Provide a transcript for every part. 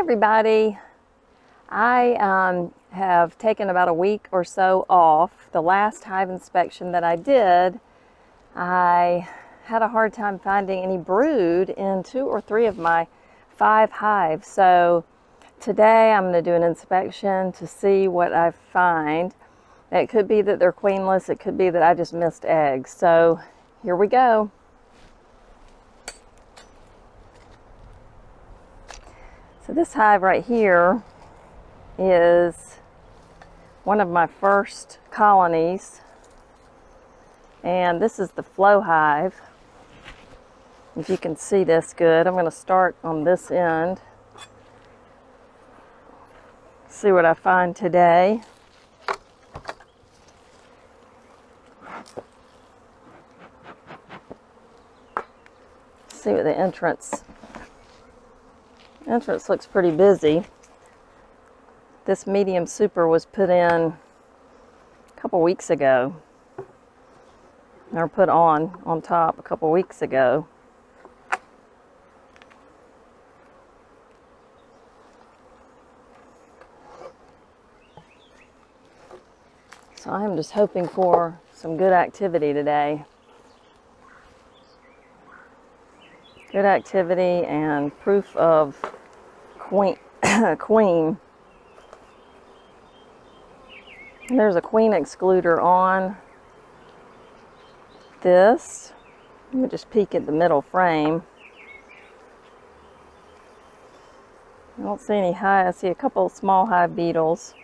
everybody. I have taken about a week or so off. The last hive inspection that I did, I had a hard time finding any brood in 2 or 3 of my 5 hives. So today I'm going to do an inspection to see what I find. It could be that they're queenless. It could be that I just missed eggs. So here we go. So this hive right here is one of my first colonies, and this is the flow hive. If you can see this good, I'm going to start on this end, see what I find today. See what the entrance looks pretty busy. This medium super was put in a couple weeks ago, or put on top a couple weeks ago. So I am just hoping for some good activity today. Good activity and proof of queen. There's a queen excluder on this. Let me just peek at the middle frame. I don't see any hive. I see a couple of small hive beetles.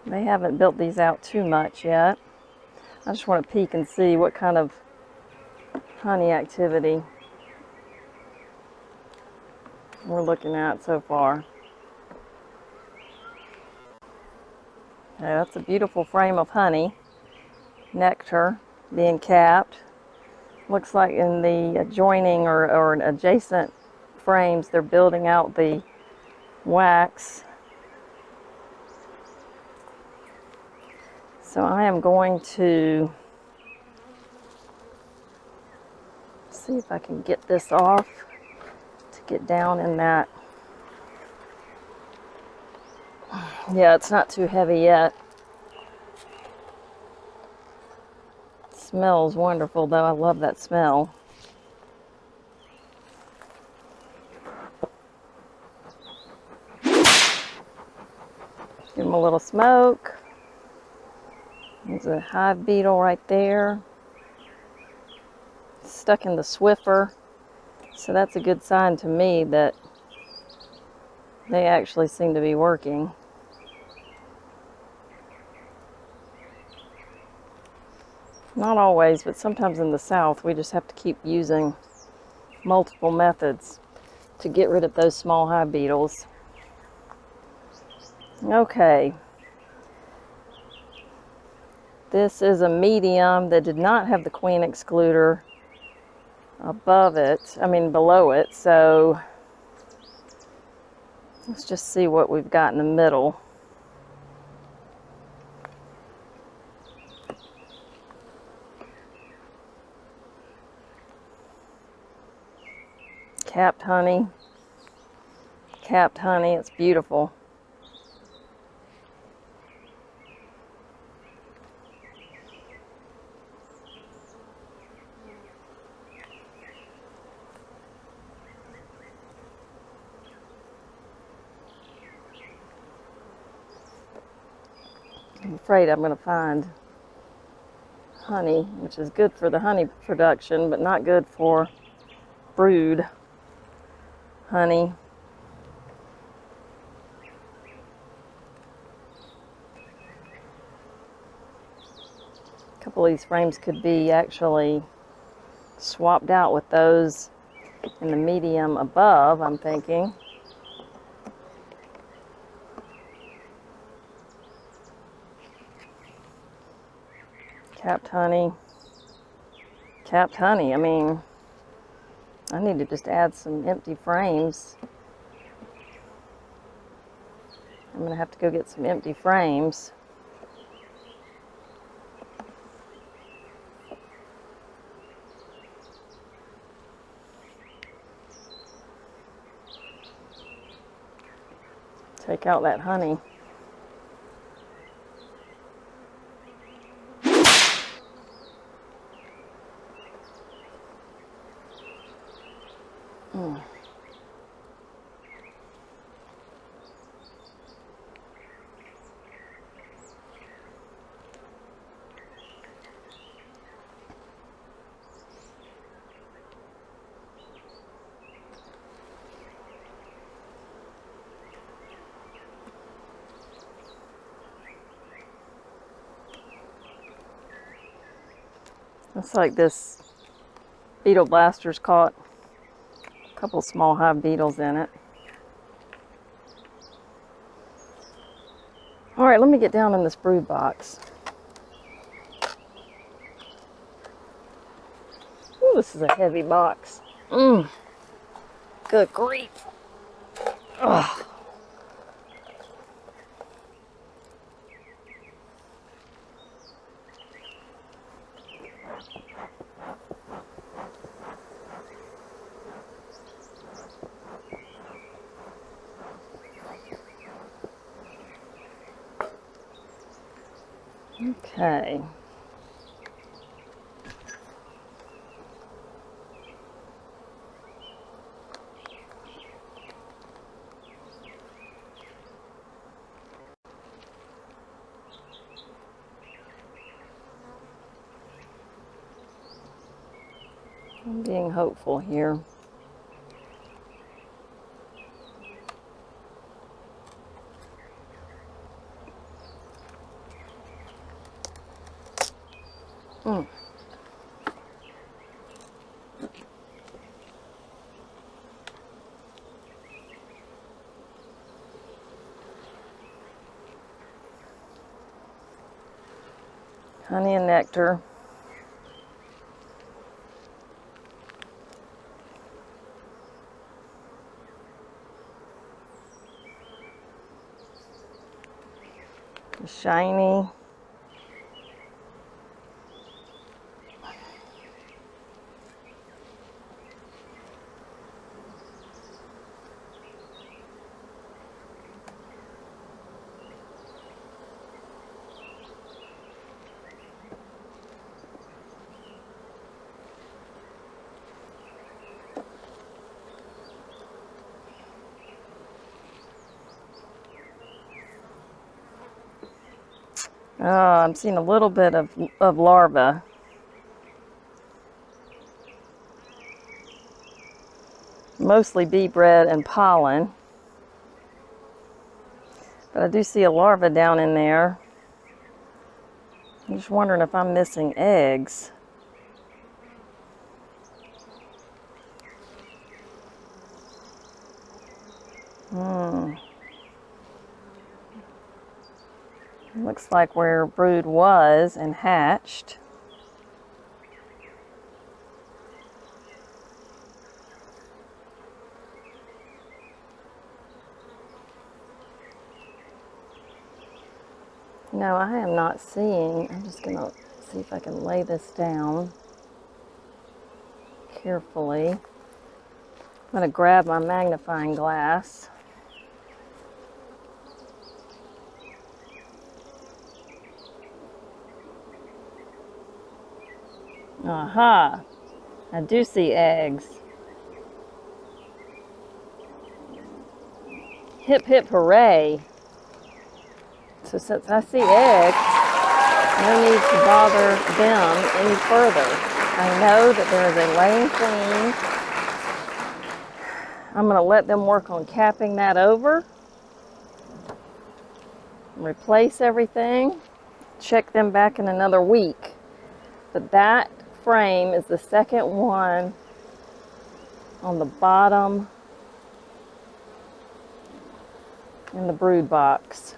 They haven't built these out too much yet. I just want to peek and see what kind of honey activity we're looking at so far. Okay, that's a beautiful frame of honey. Nectar being capped. Looks like in the adjoining or adjacent frames they're building out the wax. So I am going to see if I can get this off to get down in that. Yeah, it's not too heavy yet. It smells wonderful though. I love that smell. Give them a little smoke. There's a hive beetle right there, stuck in the Swiffer, so that's a good sign to me that they actually seem to be working. Not always, but sometimes in the South we just have to keep using multiple methods to get rid of those small hive beetles. Okay. This is a medium that did not have the queen excluder below it, so let's just see what we've got in the middle. Capped honey, it's beautiful. I'm afraid I'm going to find honey, which is good for the honey production, but not good for brood honey. A couple of these frames could be actually swapped out with those in the medium above, I'm thinking. Capped honey. I mean, I need to just add some empty frames. I'm going to have to go get some empty frames. Take out that honey. Looks like this beetle blaster's caught a couple small hive beetles in it. All right, let me get down in this brood box. Ooh, this is a heavy box. Good grief. Ugh. Okay. I'm being hopeful here. Honey and nectar. Shiny. I'm seeing a little bit of larva. Mostly bee bread and pollen. But I do see a larva down in there. I'm just wondering if I'm missing eggs. Looks like where brood was and hatched. No, I am not seeing. I'm just going to see if I can lay this down carefully. I'm going to grab my magnifying glass. Aha! I do see eggs. Hip hip hooray! So since I see eggs, no need to bother them any further. I know that there is a laying queen. I'm going to let them work on capping that over. Replace everything. Check them back in another week. But that frame is the second one on the bottom in the brood box.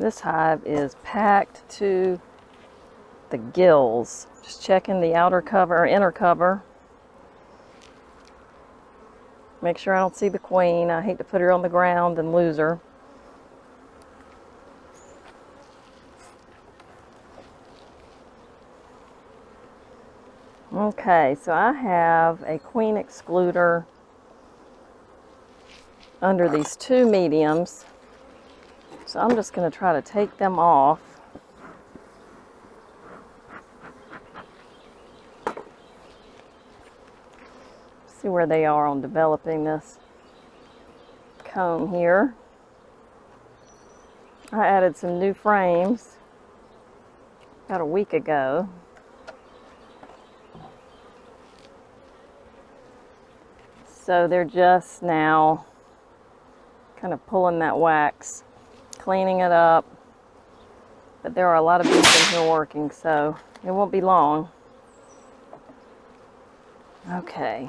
This hive is packed to the gills. Just checking the outer cover or inner cover. Make sure I don't see the queen. I hate to put her on the ground and lose her. Okay, so I have a queen excluder under these two mediums. So I'm just going to try to take them off. See where they are on developing this comb here. I added some new frames about a week ago. So they're just now kind of pulling that wax, cleaning it up. But there are a lot of bees in here working, so it won't be long. Okay.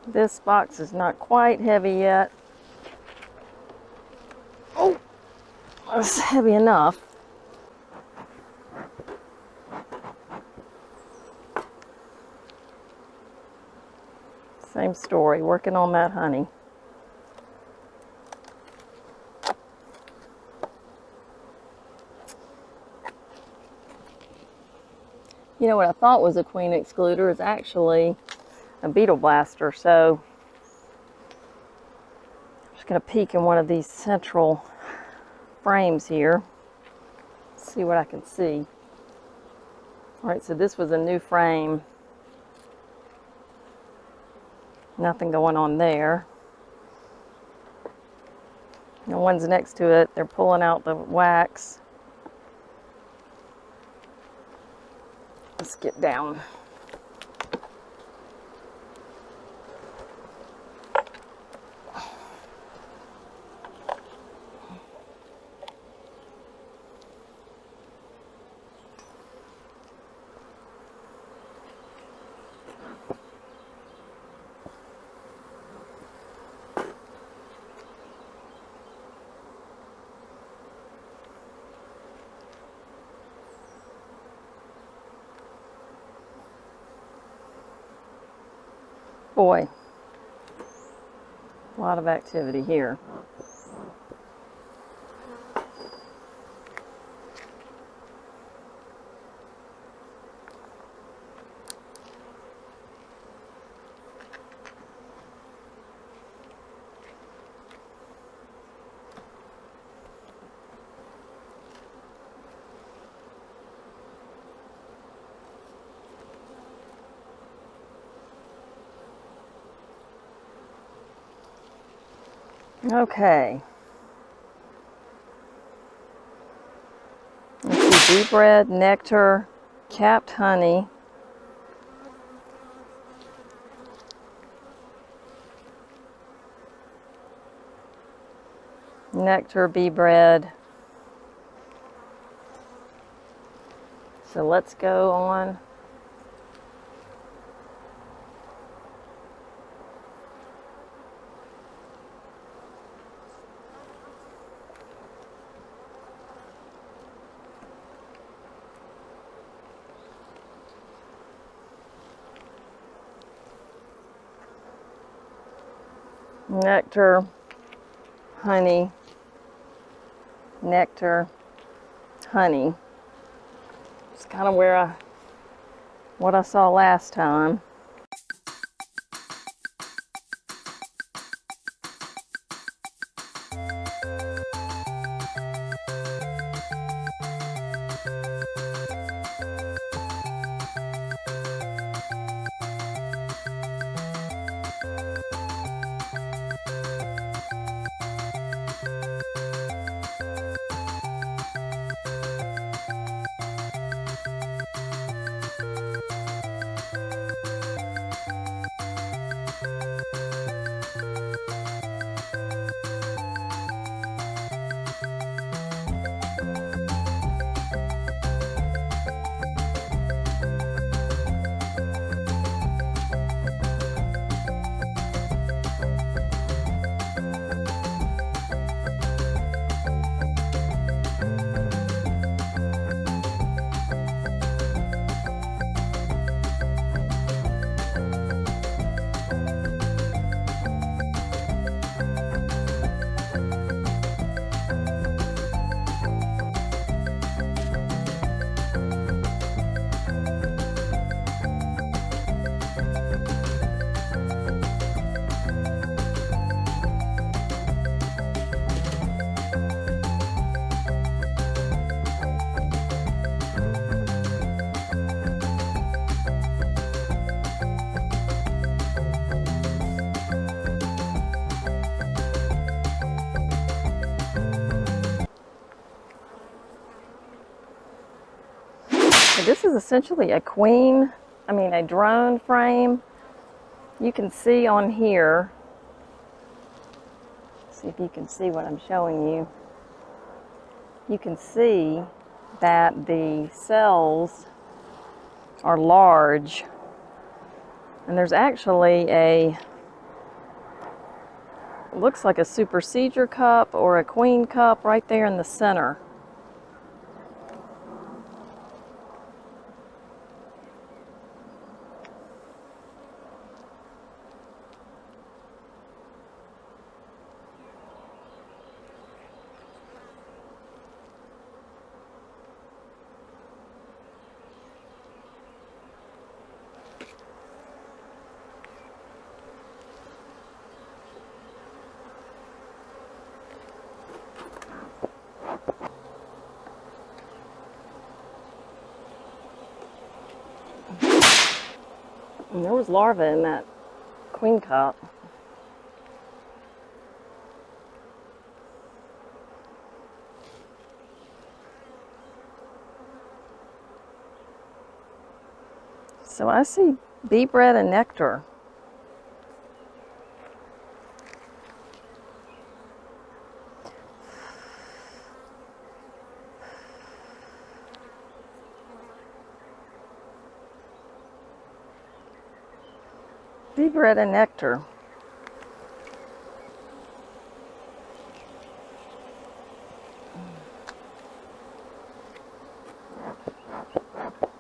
This box is not quite heavy yet. Oh, it's heavy enough. Same story, working on that honey. You know what I thought was a queen excluder is actually a beetle blaster, so I'm just going to peek in one of these central frames here, see what I can see. Alright, so this was a new frame. Nothing going on there. The ones next to it, they're pulling out the wax. Let's get down. Boy, a lot of activity here. Okay. Let's see, bee bread, nectar, capped honey. Nectar, bee bread. So let's go on. Nectar, honey, nectar, honey. It's kind of where what I saw last time. So this is essentially a drone frame. You can see on here, see if you can see what I'm showing you. You can see that the cells are large, and there's actually looks like a supersedure cup or a queen cup right there in the center. And there was larvae in that queen cup. So I see bee bread and nectar. Bee bread and nectar.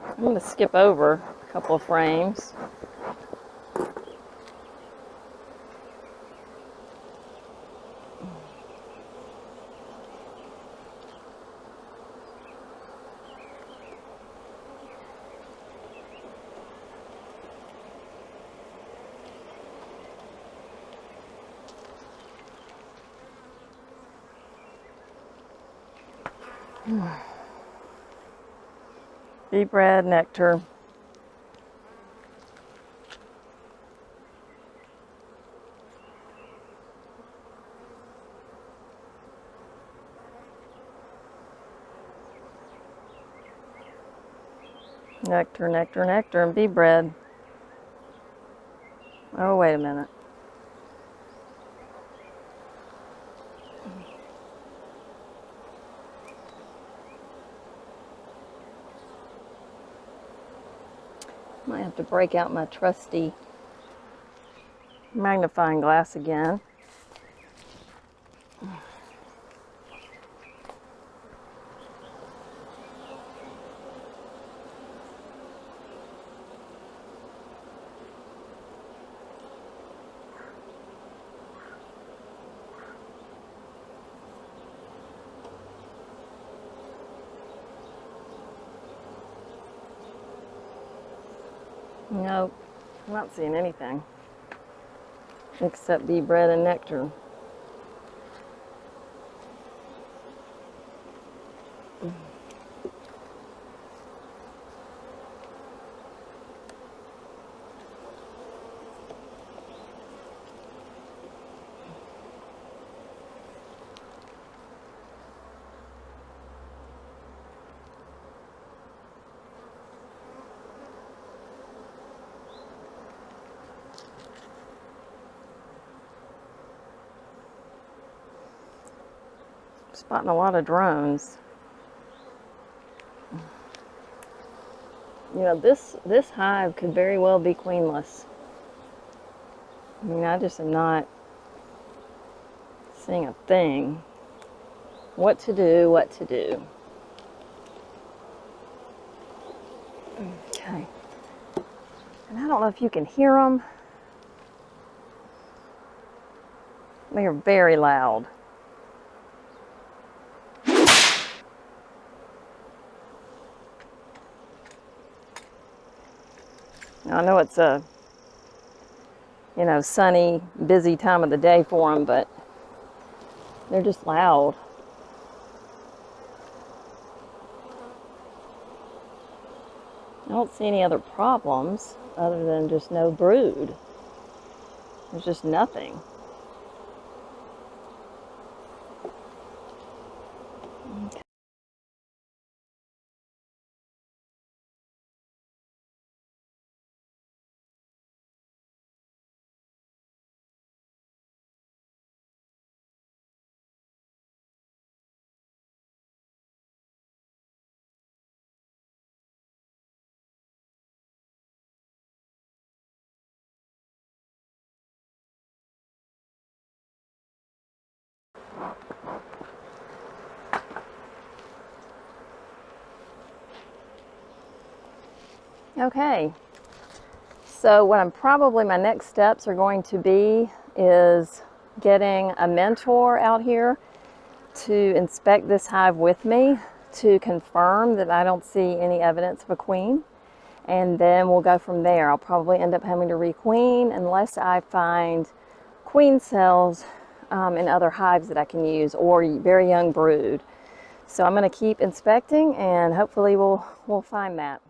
I'm going to skip over a couple of frames. Bee bread, nectar. Nectar, nectar, nectar, and bee bread. Oh, wait a minute. Might have to break out my trusty magnifying glass again. Nope, I'm not seeing anything except bee bread and nectar. Spotting a lot of drones. You know, this hive could very well be queenless. I mean, I just am not seeing a thing. What to do, what to do. Okay. And I don't know if you can hear them. They are very loud. Now, I know it's a, sunny, busy time of the day for them, but they're just loud. I don't see any other problems other than just no brood. There's just nothing. Okay, so what my next steps are going to be is getting a mentor out here to inspect this hive with me to confirm that I don't see any evidence of a queen. And then we'll go from there. I'll probably end up having to requeen unless I find queen cells in other hives that I can use, or very young brood. So I'm going to keep inspecting and hopefully we'll find that.